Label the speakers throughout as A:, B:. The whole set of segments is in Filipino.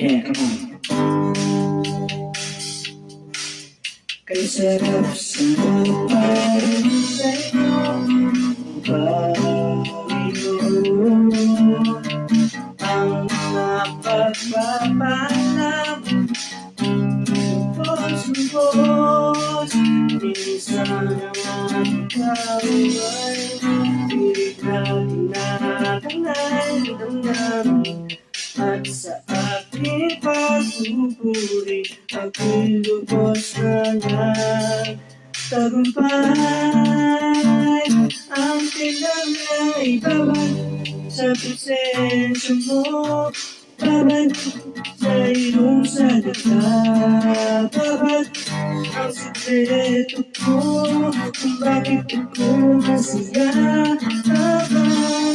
A: Yeah, come on. Kay sarap-sarap pa rin sa'yo, Panginoon. Ang mapagpapalam, lubos-lubos, minsan ang ikaw ay pilit na tinatanay ng namin. At sa aking pagpupuri, ako'y lubos na nagtagumpay. Ang kailang na ibabag sa presensya mo, babad sa iyong salita, babad ang sikreto ko, kung bakit ako masaya,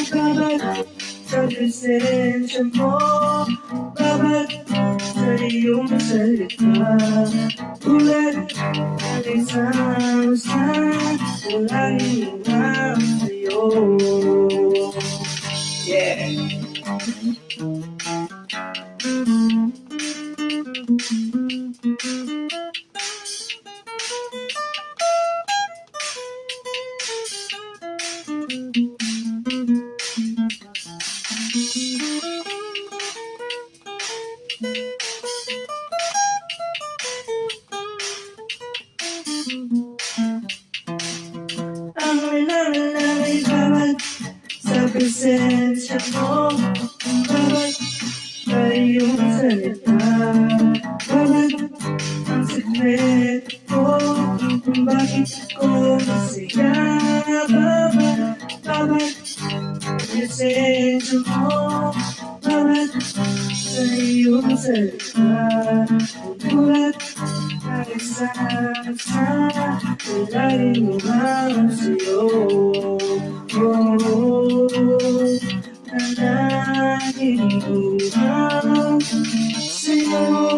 A: babad sa presensya mo, babad sa iyong salita, tulad ng isang laging lang sa'yo. Yeah. Ang lalay babad sa presensya mo, babad sa iyong salita, babad ang sikreto ko, kung bakit ako masaya, babad sa presensya mo, babad sa iyong salita, tulad ng isang laging umawang sa'yo. Na laging umawang sa'yo.